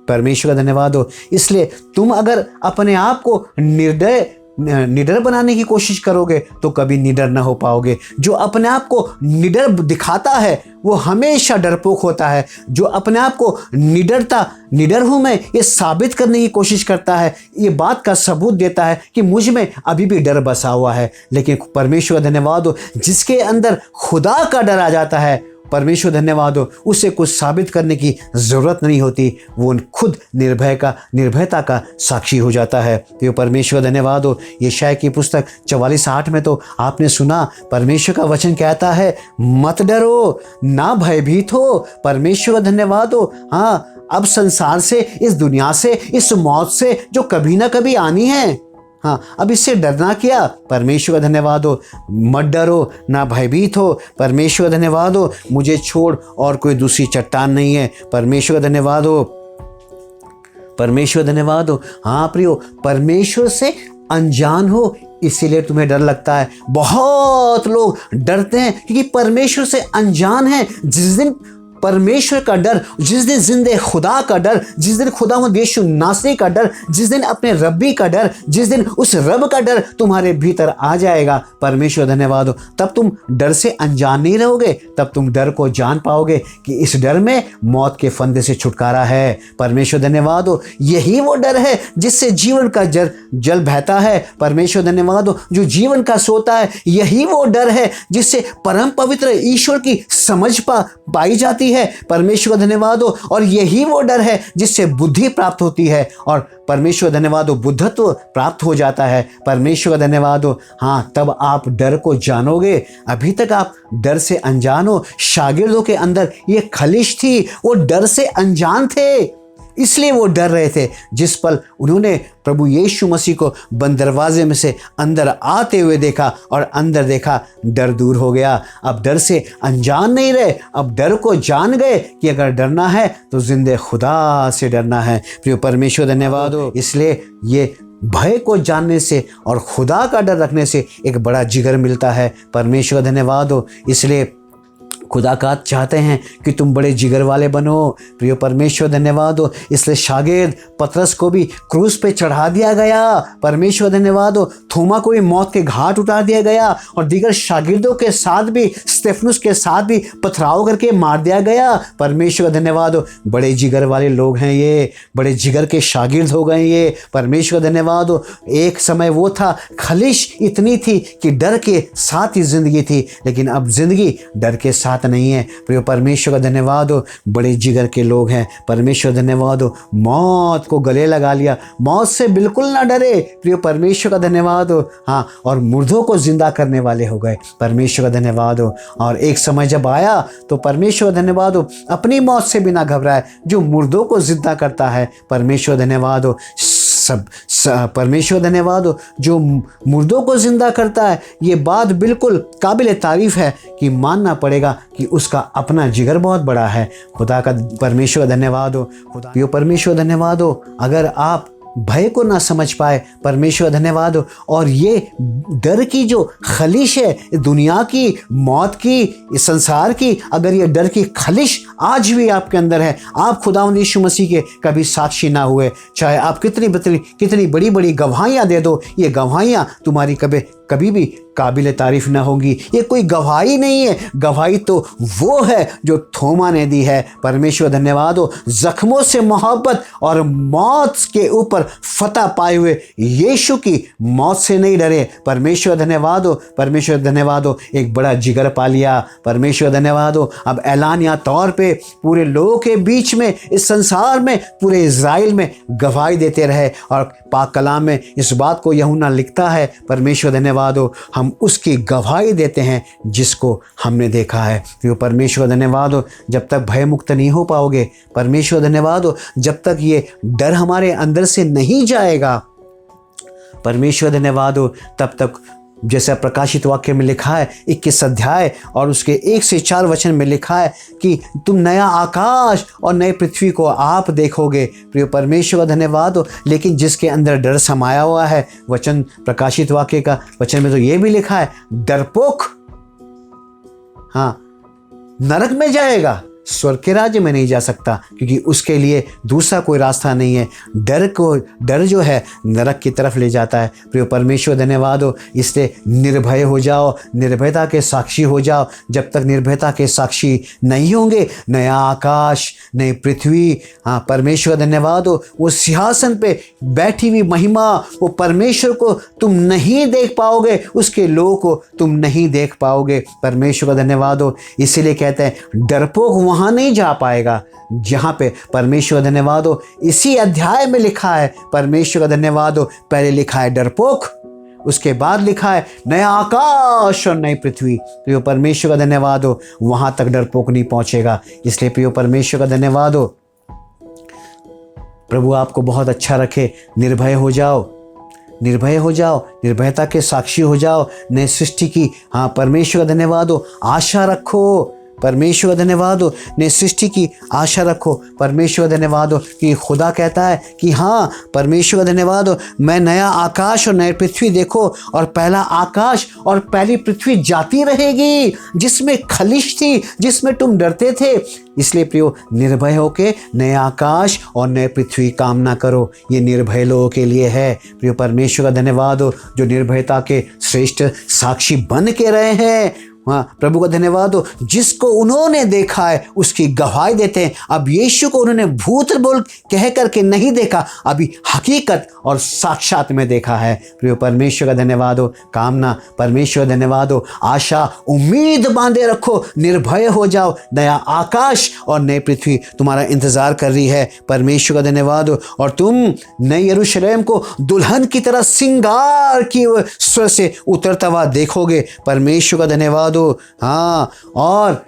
परमेश्वर का धन्यवाद हो। इसलिए तुम अगर अपने आप को निडर बनाने की कोशिश करोगे तो कभी निडर ना हो पाओगे। जो अपने आप को निडर दिखाता है वो हमेशा डरपोक होता है। जो अपने आप को निडर हूं मैं, ये साबित करने की कोशिश करता है, ये बात का सबूत देता है कि मुझ में अभी भी डर बसा हुआ है। लेकिन परमेश्वर धन्यवाद हो, जिसके अंदर खुदा का डर आ जाता है परमेश्वर धन्यवाद हो, उसे कुछ साबित करने की ज़रूरत नहीं होती, वो खुद निर्भयता का साक्षी हो जाता है। तो परमेश्वर धन्यवाद हो। यशायाह की पुस्तक 44:8 में तो आपने सुना, परमेश्वर का वचन कहता है, मत डरो, ना भयभीत हो। परमेश्वर धन्यवाद हो। हाँ, अब संसार से, इस दुनिया से, इस मौत से जो कभी ना कभी आनी है, हाँ, अब इससे डरना क्या। परमेश्वर धन्यवाद हो। मत डरो, ना भयभीत हो। परमेश्वर धन्यवाद हो। मुझे छोड़ और कोई दूसरी चट्टान नहीं है। परमेश्वर धन्यवाद हो। परमेश्वर धन्यवाद हो। हाँ प्रियो, परमेश्वर से अनजान हो इसीलिए तुम्हें डर लगता है। बहुत लोग डरते हैं क्योंकि परमेश्वर से अनजान है। जिस दिन परमेश्वर का डर, जिस दिन जिंदे खुदा का डर, जिस दिन खुदावंद यीशु नासरी का डर, जिस दिन अपने रब्बी का डर, जिस दिन उस रब का डर तुम्हारे भीतर आ जाएगा, परमेश्वर धन्यवाद हो, तब तुम डर से अनजान नहीं रहोगे। तब तुम डर को जान पाओगे कि इस डर में मौत के फंदे से छुटकारा है। परमेश्वर धन्यवाद हो। यही वो डर है जिससे जीवन का जल बहता है। परमेश्वर धन्यवाद हो। जो जीवन का सोता है, यही वो डर है जिससे परम पवित्र ईश्वर की समझ पाई जाती है। परमेश्वर धन्यवाद हो। और यही वो डर है जिससे बुद्धि प्राप्त होती है और परमेश्वर धन्यवाद हो, बुद्धत्व प्राप्त हो जाता है। परमेश्वर धन्यवाद हो। हाँ, तब आप डर को जानोगे। अभी तक आप डर से अनजान हो। शागिर्दों के अंदर ये खलिश थी, वो डर से अनजान थे, इसलिए वो डर रहे थे। जिस पल उन्होंने प्रभु यीशु मसीह को बंद दरवाजे में से अंदर आते हुए देखा और अंदर देखा, डर दूर हो गया। अब डर से अनजान नहीं रहे, अब डर को जान गए कि अगर डरना है तो जिंदे खुदा से डरना है। प्रिय परमेश्वर धन्यवाद हो। इसलिए ये भय को जानने से और खुदा का डर रखने से एक बड़ा जिगर मिलता है। परमेश्वर धन्यवाद हो। इसलिए खुदा का चाहते हैं कि तुम बड़े जिगर वाले बनो। प्रिय परमेश्वर धन्यवाद हो। इसलिए शागिर्द पतरस को भी क्रूस पे चढ़ा दिया गया। परमेश्वर धन्यवाद हो। थोमा को भी मौत के घाट उतार दिया गया और दीगर शागिर्दों के साथ भी, स्तेफनुस के साथ भी पथराव करके मार दिया गया। परमेश्वर धन्यवाद हो। बड़े जिगर वाले लोग हैं ये, बड़े जिगर के शागिर्द हो गए ये। परमेश्वर धन्यवाद हो। एक समय वो था, खलिश इतनी थी कि डर के साथ ही जिंदगी थी, लेकिन अब जिंदगी डर के साथ नहीं है। प्रिय परमेश्वर का धन्यवाद हो। बड़े जिगर के लोग हैं। परमेश्वर धन्यवाद हो। मौत को गले लगा लिया, मौत से बिल्कुल ना डरे। प्रिय परमेश्वर का धन्यवाद हो। हाँ, और मुर्दों को जिंदा करने वाले हो गए। परमेश्वर का धन्यवाद हो। और एक समय जब आया तो परमेश्वर धन्यवाद हो, अपनी मौत से भी ना घबराए, जो मुर्दों को जिंदा करता है। परमेश्वर धन्यवाद हो। परमेश्वर धन्यवाद हो, जो मुर्दों को जिंदा करता है। ये बात बिल्कुल काबिल तारीफ है कि मानना पड़ेगा कि उसका अपना जिगर बहुत बड़ा है। खुदा का परमेश्वर धन्यवाद हो। खुदा परमेश्वर धन्यवाद हो। अगर आप भय को ना समझ पाए, परमेश्वर धन्यवाद हो, और ये डर की जो खलिश है, दुनिया की, मौत की, इस संसार की, अगर ये डर की खलिश आज भी आपके अंदर है, आप खुदावंद यीशु मसीह के कभी साक्षी ना हुए, चाहे आप कितनी बड़ी बड़ी गवाहियां दे दो, ये गवाहियां तुम्हारी कभी भी काबिल तारीफ ना होंगी। ये कोई गवाही नहीं है, गवाही तो वो है जो थोमा ने दी है। परमेश्वर धन्यवाद हो। जख्मों से मोहब्बत और मौत के ऊपर फतह पाए हुए यीशु की मौत से नहीं डरे। परमेश्वर धन्यवाद हो। परमेश्वर धन्यवाद हो। एक बड़ा जिगर पा लिया। परमेश्वर धन्यवाद हो। अब ऐलानिया तौर पे पूरे लोगों के बीच में, इस संसार में, पूरे इज़राइल में गवाही देते रहे। और पाक कलाम में इस बात को यूहन्ना लिखता है। परमेश्वर धन्यवाद हो। हम उसकी गवाही देते हैं जिसको हमने देखा है। तो परमेश्वर धन्यवाद हो। जब तक भय मुक्त नहीं हो पाओगे, परमेश्वर धन्यवाद हो, जब तक ये डर हमारे अंदर से नहीं जाएगा, परमेश्वर धन्यवाद हो, तब तक जैसा प्रकाशित वाक्य में लिखा है 21 अध्याय और उसके 1 से 4 वचन में लिखा है कि तुम नया आकाश और नए पृथ्वी को आप देखोगे। प्रिय परमेश्वर धन्यवाद हो। लेकिन जिसके अंदर डर समाया हुआ है, वचन प्रकाशित वाक्य का वचन में तो ये भी लिखा है, डरपोक हाँ नरक में जाएगा, स्वर्ग के राज्य में नहीं जा सकता, क्योंकि उसके लिए दूसरा कोई रास्ता नहीं है। डर जो है नरक की तरफ ले जाता है। प्रिय परमेश्वर धन्यवाद हो, इसलिए निर्भय हो जाओ, निर्भयता के साक्षी हो जाओ। जब तक निर्भयता के साक्षी नहीं होंगे, नया आकाश, नई पृथ्वी, हाँ परमेश्वर धन्यवाद हो, वो सिंहासन पे बैठी हुई महिमा, वो परमेश्वर को तुम नहीं देख पाओगे, उसके लोगों को तुम नहीं देख पाओगे। परमेश्वर का धन्यवाद हो। इसीलिए कहते हैं डरपोक वहां नहीं जा पाएगा जहां पे परमेश्वर धन्यवाद हो इसी अध्याय में लिखा है। परमेश्वर का धन्यवाद हो, पहले लिखा है डरपोक, उसके बाद लिखा है नया आकाश और नई पृथ्वी। प्रियो परमेश्वर का धन्यवाद हो, वहां तक डरपोक नहीं पहुंचेगा। इसलिए प्रियो परमेश्वर का धन्यवाद हो। प्रभु आपको बहुत अच्छा रखे। निर्भय हो जाओ, निर्भय हो जाओ, निर्भयता के साक्षी हो जाओ नए सृष्टि की। हाँ परमेश्वर का धन्यवाद हो। आशा रखो, परमेश्वर का धन्यवाद हो, नए सृष्टि की आशा रखो। परमेश्वर का धन्यवाद हो कि खुदा कहता है कि हाँ परमेश्वर का धन्यवाद हो, मैं नया आकाश और नई पृथ्वी देखो, और पहला आकाश और पहली पृथ्वी जाती रहेगी जिसमें खलिश थी, जिसमें तुम डरते थे। इसलिए प्रियो निर्भय होके नए आकाश और नए पृथ्वी कामना करो। ये निर्भय लोगों के लिए है। प्रियो परमेश्वर का धन्यवाद हो, जो निर्भयता के श्रेष्ठ साक्षी बन के रहे हैं। हाँ प्रभु का धन्यवाद हो, जिसको उन्होंने देखा है उसकी गवाही देते हैं। अब यीशु को उन्होंने भूत बोल कह करके नहीं देखा, अभी हकीकत और साक्षात में देखा है। प्रिय परमेश्वर का धन्यवाद हो। कामना परमेश्वर धन्यवाद हो, आशा उम्मीद बांधे रखो, निर्भय हो जाओ। नया आकाश और नई पृथ्वी तुम्हारा इंतजार कर रही है। परमेश्वर का धन्यवाद हो। और तुम नई यरूशलेम को दुल्हन की तरह सिंगार की स्वर से उतरता हुआ देखोगे। परमेश्वर का धन्यवाद हो। हाँ, और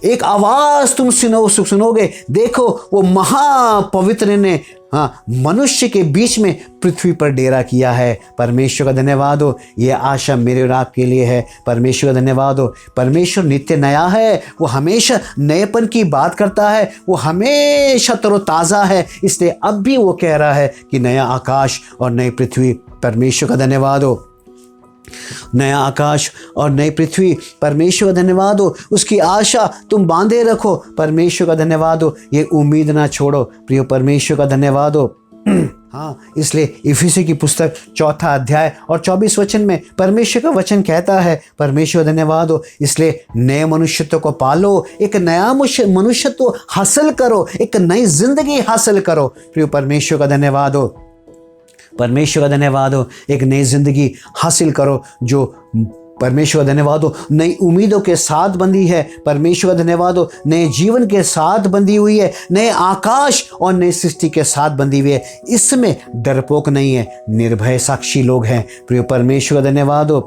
एक आवाज तुम सुनोगे। देखो वो महापवित्र ने हाँ मनुष्य के बीच में पृथ्वी पर डेरा किया है। परमेश्वर का धन्यवाद हो। ये आशा मेरे और आपके लिए है। परमेश्वर का धन्यवाद हो। परमेश्वर नित्य नया है, वो हमेशा नएपन की बात करता है, वो हमेशा तरोताज़ा है। इसलिए अब भी वो कह रहा है कि नया आकाश और नई पृथ्वी। परमेश्वर का धन्यवाद हो। नया आकाश और नई पृथ्वी, परमेश्वर का धन्यवाद हो। उसकी आशा तुम बांधे रखो। परमेश्वर का धन्यवाद हो। ये उम्मीद ना छोड़ो। प्रिय परमेश्वर का धन्यवाद हो। हाँ, इसलिए इफिसी की पुस्तक 4 अध्याय और 24 वचन में परमेश्वर का वचन कहता है, परमेश्वर धन्यवाद हो, इसलिए नए मनुष्यत्व को पालो, एक नया मनुष्यत्व हासिल करो, एक नई जिंदगी हासिल करो। प्रिय परमेश्वर का धन्यवाद हो। परमेश्वर का धन्यवाद हो। एक नई जिंदगी हासिल करो जो परमेश्वर का धन्यवाद हो नई उम्मीदों के साथ बंधी है। परमेश्वर का धन्यवाद हो नए जीवन के साथ बंधी हुई है, नए आकाश और नई सृष्टि के साथ बंधी हुई है। इसमें डरपोक नहीं है, निर्भय साक्षी लोग हैं। प्रिय परमेश्वर का धन्यवाद हो।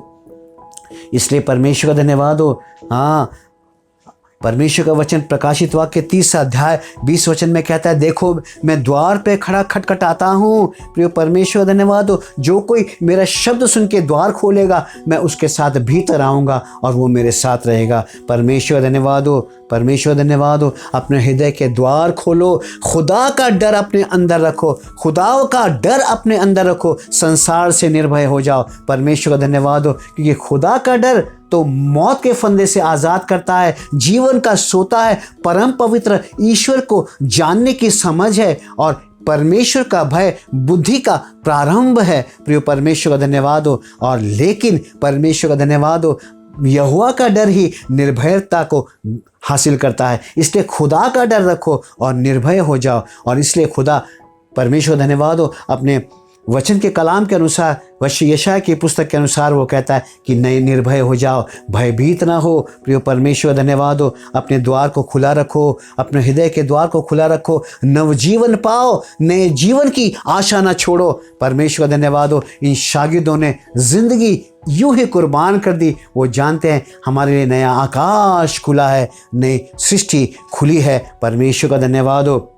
इसलिए परमेश्वर का धन्यवाद हो। हाँ, परमेश्वर का वचन प्रकाशित वाक्य 30 अध्याय 20 वचन में कहता है, देखो मैं द्वार पे खड़ा खटखटाता हूँ। प्रिय परमेश्वर धन्यवाद हो। जो कोई मेरा शब्द सुन के द्वार खोलेगा, मैं उसके साथ भीतर आऊँगा और वो मेरे साथ रहेगा। परमेश्वर धन्यवाद हो। परमेश्वर धन्यवाद हो। अपने हृदय के द्वार खोलो, खुदा का डर अपने अंदर रखो, खुदा का डर अपने अंदर रखो, संसार से निर्भय हो जाओ। परमेश्वर का धन्यवाद हो, क्योंकि खुदा का डर तो मौत के फंदे से आज़ाद करता है, जीवन का सोता है। परम पवित्र ईश्वर को जानने की समझ है और परमेश्वर का भय बुद्धि का प्रारंभ है। प्रिय परमेश्वर का धन्यवाद हो। और लेकिन परमेश्वर का धन्यवाद हो, यहोवा का डर ही निर्भयता को हासिल करता है। इसलिए खुदा का डर रखो और निर्भय हो जाओ। और इसलिए खुदा परमेश्वर धन्यवाद हो अपने वचन के कलाम के अनुसार, यशायाह की पुस्तक के अनुसार वो कहता है कि नए निर्भय हो जाओ, भयभीत ना हो। प्रिय परमेश्वर धन्यवाद हो। अपने द्वार को खुला रखो, अपने हृदय के द्वार को खुला रखो, नवजीवन पाओ, नए जीवन की आशा ना छोड़ो। परमेश्वर धन्यवाद हो। इन शागिर्दों ने जिंदगी यूं ही कुर्बान कर दी। वो जानते हैं हमारे लिए नया आकाश खुला है, नई सृष्टि खुली है। परमेश्वर का धन्यवाद हो।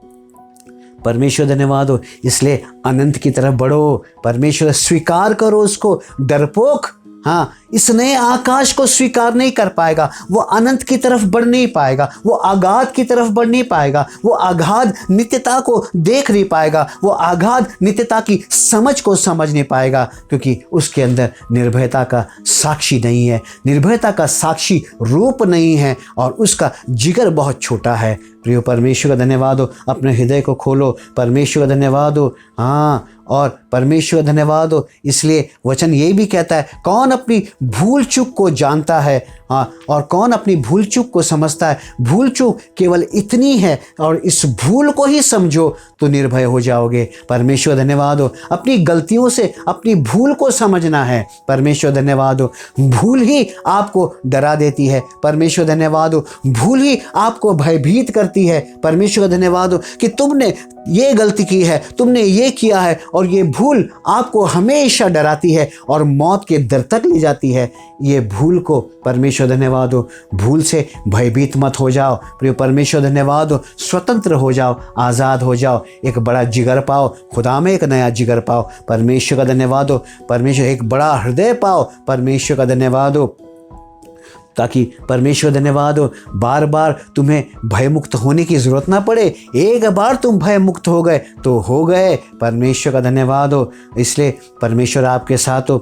परमेश्वर धन्यवाद हो। इसलिए अनंत की तरफ बढ़ो। परमेश्वर स्वीकार करो उसको। डरपोक हाँ इस नए आकाश को स्वीकार नहीं कर पाएगा, वो अनंत की तरफ बढ़ नहीं पाएगा, वो आगाध की तरफ बढ़ नहीं पाएगा, वो आगाध नित्यता को देख नहीं पाएगा, वो आगाध नित्यता की समझ को समझ नहीं पाएगा, क्योंकि उसके अंदर निर्भयता का साक्षी नहीं है, निर्भयता का साक्षी रूप नहीं है और उसका जिगर बहुत छोटा है। प्रियो परमेश्वर का धन्यवाद हो। अपने हृदय को खोलो, परमेश्वर का धन्यवाद हो। हाँ, और परमेश्वर धन्यवाद हो। इसलिए वचन ये भी कहता है, कौन अपनी भूल चूक को जानता है, हाँ, और कौन अपनी भूल चूक को समझता है। भूल चूक केवल इतनी है और इस भूल को ही समझो तो निर्भय हो जाओगे। परमेश्वर धन्यवाद हो। अपनी गलतियों से अपनी भूल को समझना है। परमेश्वर धन्यवाद हो। भूल ही आपको डरा देती है। परमेश्वर धन्यवाद हो। भूल ही आपको भयभीत करती है। परमेश्वर धन्यवाद हो कि तुमने ये गलती की है, तुमने ये किया है, और ये भूल आपको हमेशा डराती है और मौत के दर तक ले जाती है। ये भूल को परमेश्वर धन्यवाद हो। भूल से भयभीत मत हो जाओ। प्रिय परमेश्वर धन्यवाद हो। स्वतंत्र हो जाओ, आज़ाद हो जाओ। एक बड़ा जिगर पाओ, खुदा में एक नया जिगर पाओ। परमेश्वर का धन्यवाद हो। परमेश्वर एक बड़ा हृदय पाओ। परमेश्वर का धन्यवाद हो, ताकि परमेश्वर धन्यवाद हो बार बार तुम्हें भयमुक्त होने की ज़रूरत ना पड़े। एक बार तुम भयमुक्त हो गए तो हो गए। परमेश्वर का धन्यवाद हो। इसलिए परमेश्वर आपके साथ हो।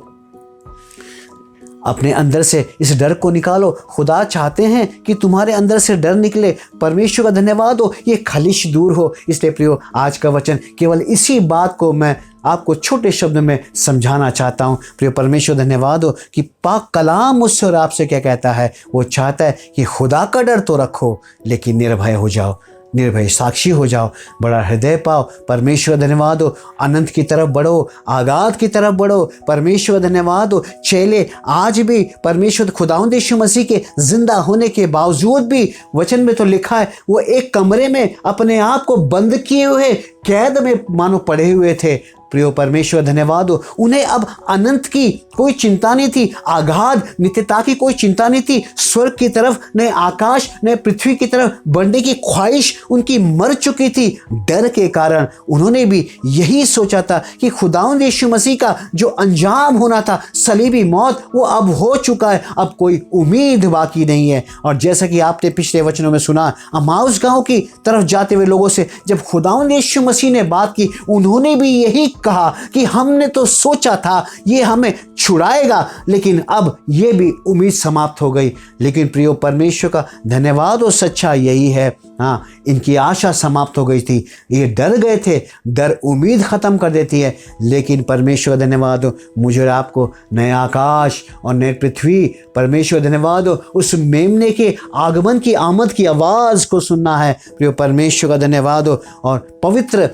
अपने अंदर से इस डर को निकालो। खुदा चाहते हैं कि तुम्हारे अंदर से डर निकले। परमेश्वर का धन्यवाद हो, ये खलिश दूर हो। इसलिए प्रियो, आज का वचन केवल इसी बात को मैं आपको छोटे शब्द में समझाना चाहता हूँ। प्रिय परमेश्वर धन्यवाद हो कि पाक कलाम मुझसे और आपसे क्या कहता है। वो चाहता है कि खुदा का डर तो रखो, लेकिन निर्भय हो जाओ, निर्भय साक्षी हो जाओ, बड़ा हृदय पाओ। परमेश्वर धन्यवाद हो। अनंत की तरफ बढ़ो, आगाध की तरफ बढ़ो। परमेश्वर धन्यवाद हो। चेले आज भी परमेश्वर खुदावंद यीशु मसीह के जिंदा होने के बावजूद भी, वचन में तो लिखा है, वो एक कमरे में अपने आप को बंद किए हुए कैद में मानो पड़े हुए थे। प्रियो परमेश्वर धन्यवाद हो। उन्हें अब अनंत की कोई चिंता नहीं थी, आगाध नित्यता की कोई चिंता नहीं थी। स्वर्ग की तरफ न आकाश न पृथ्वी की तरफ बढ़ने की ख्वाहिश उनकी मर चुकी थी। डर के कारण उन्होंने भी यही सोचा था कि खुदावंद यीशु मसीह का जो अंजाम होना था, सलीबी मौत, वो अब हो चुका है। अब कोई उम्मीद बाकी नहीं है। और जैसा कि आपने पिछले वचनों में सुना, अमाउस गांव की तरफ जाते हुए लोगों से जब खुदावंद यीशु मसीह ने बात की, उन्होंने भी यही कहा कि हमने तो सोचा था ये हमें छुड़ाएगा, लेकिन अब ये भी उम्मीद समाप्त हो गई। लेकिन प्रियो परमेश्वर का धन्यवाद और सच्चाई यही है, हाँ, इनकी आशा समाप्त हो गई थी। ये डर गए थे। डर उम्मीद खत्म कर देती है। लेकिन परमेश्वर धन्यवाद हो, मुझे और आपको नए आकाश और नए पृथ्वी, परमेश्वर धन्यवाद हो, उस मेमने के आगमन की आमद की आवाज़ को सुनना है। प्रियो परमेश्वर का धन्यवाद हो। और पवित्र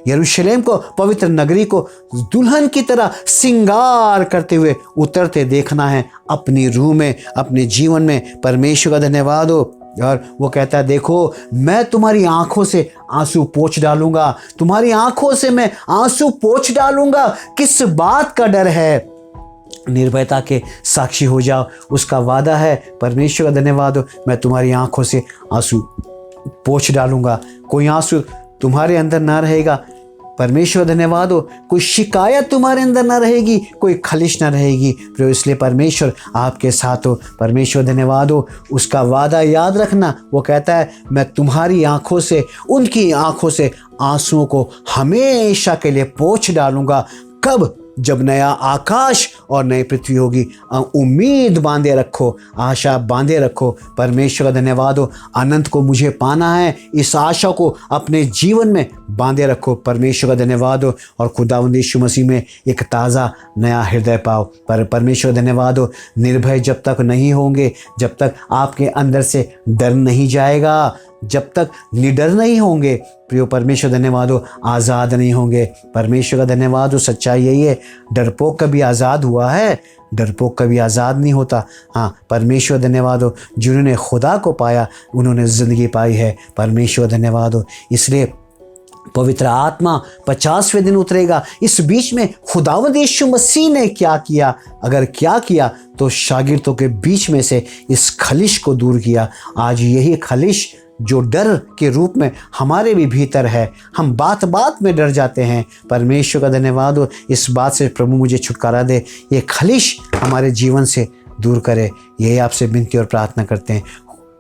यरूशलेम को, पवित्र नगरी को दुल्हन की तरह सिंगार करते हुए उतरते देखना है अपनी रूह में, अपने जीवन में। परमेश्वर का धन्यवाद हो। और वो कहता है, देखो मैं तुम्हारी आंखों से आंसू पोंछ डालूंगा, तुम्हारी आंखों से मैं आंसू पोंछ डालूंगा। किस बात का डर है? निर्भयता के साक्षी हो जाओ, उसका वादा है। परमेश्वर का धन्यवाद हो। मैं तुम्हारी आंखों से आंसू पोंछ डालूंगा। कोई आंसू तुम्हारे अंदर ना रहेगा। परमेश्वर धन्यवाद हो। कोई शिकायत तुम्हारे अंदर ना रहेगी, कोई खलिश ना रहेगी। प्रियो, इसलिए परमेश्वर आपके साथ हो। परमेश्वर धन्यवाद हो। उसका वादा याद रखना। वो कहता है, मैं तुम्हारी आंखों से, उनकी आंखों से आंसुओं को हमेशा के लिए पोंछ डालूंगा। कब? जब नया आकाश और नई पृथ्वी होगी। उम्मीद बांधे रखो, आशा बांधे रखो। परमेश्वर का धन्यवाद हो। अनंत को मुझे पाना है, इस आशा को अपने जीवन में बांधे रखो। परमेश्वर का धन्यवाद हो। और खुदावंद यीशु मसीह में एक ताज़ा नया हृदय पाओ। परमेश्वर धन्यवाद हो। निर्भय जब तक नहीं होंगे, जब तक आपके अंदर से डर नहीं जाएगा, जब तक निडर नहीं होंगे, प्रियो परमेश्वर धन्यवाद हो, आज़ाद नहीं होंगे। परमेश्वर का धन्यवाद हो। सच्चाई यही है, डरपोक कभी आज़ाद हुआ है? डरपोक कभी आज़ाद नहीं होता। हाँ, परमेश्वर धन्यवाद हो। जिन्होंने खुदा को पाया उन्होंने ज़िंदगी पाई है। परमेश्वर धन्यवाद हो। इसलिए पवित्र आत्मा 50वें दिन उतरेगा। इस बीच में खुदावंद यीशु मसीह ने क्या किया? अगर क्या किया तो शागिर्दों के बीच में से इस खलिश को दूर किया। आज यही खलिश जो डर के रूप में हमारे भी भीतर है, हम बात बात में डर जाते हैं। परमेश्वर का धन्यवाद हो। इस बात से प्रभु मुझे छुटकारा दे, ये खलिश हमारे जीवन से दूर करे। यही आपसे विनती और प्रार्थना करते हैं।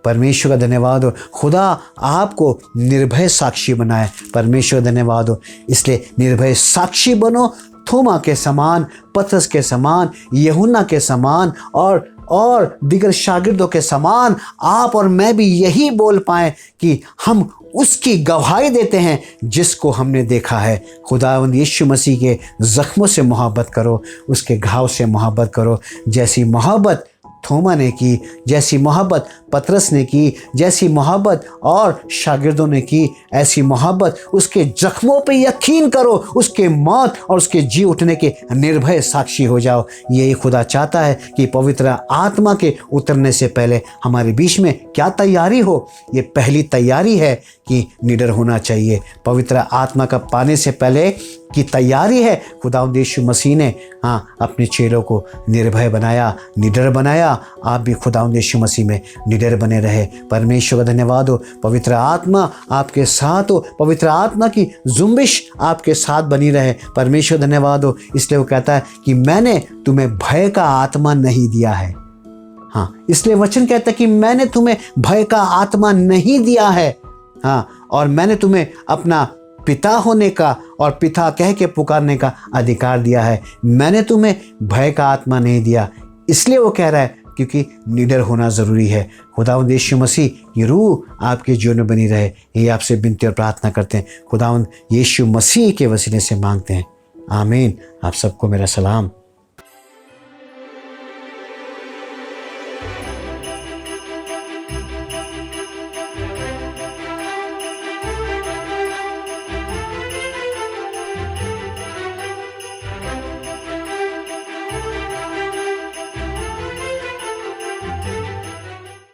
परमेश्वर का धन्यवाद हो। खुदा आपको निर्भय साक्षी बनाए। परमेश्वर धन्यवाद हो। इसलिए निर्भय साक्षी बनो, थोमा के समान, पतरस के समान, यूहन्ना के समान और और दीगर शागिर्दों के समान आप और मैं भी यही बोल पाएं कि हम उसकी गवाही देते हैं जिसको हमने देखा है। खुदावंद यीशु मसीह के ज़ख्मों से मोहब्बत करो, उसके घाव से मोहब्बत करो। जैसी मोहब्बत थोमा ने की, जैसी मोहब्बत पतरस ने की, जैसी मोहब्बत और शागिर्दों ने की, ऐसी मोहब्बत उसके जख्मों पे यकीन करो, उसके मौत और उसके जी उठने के निर्भय साक्षी हो जाओ। यही खुदा चाहता है कि पवित्र आत्मा के उतरने से पहले हमारे बीच में क्या तैयारी हो। ये पहली तैयारी है कि निडर होना चाहिए। पवित्र आत्मा का पाने से पहले की तैयारी है। खुदावंद यीशु मसीह ने अपने चेलों को निर्भय बनाया, निडर बनाया। आप भी खुदावंद यीशु मसीह में निडर बने रहे। परमेश्वर का धन्यवाद हो। पवित्र आत्मा आपके साथ हो, पवित्र आत्मा की जुम्बिश आपके साथ बनी रहे। परमेश्वर धन्यवाद हो। इसलिए वो कहता है कि मैंने तुम्हें भय का आत्मा नहीं दिया है। इसलिए वचन कहता है कि मैंने तुम्हें भय का आत्मा नहीं दिया है। और मैंने तुम्हें अपना पिता होने का और पिता कह के पुकारने का अधिकार दिया है। मैंने तुम्हें भय का आत्मा नहीं दिया। इसलिए वो कह रहा है क्योंकि निडर होना ज़रूरी है। खुदावंद यीशु मसीह की रूह आपके जीवन में बनी रहे, ये आपसे विनती और प्रार्थना करते हैं। खुदावंद यीशु मसीह के वसीले से मांगते हैं। आमीन। आप सबको मेरा सलाम।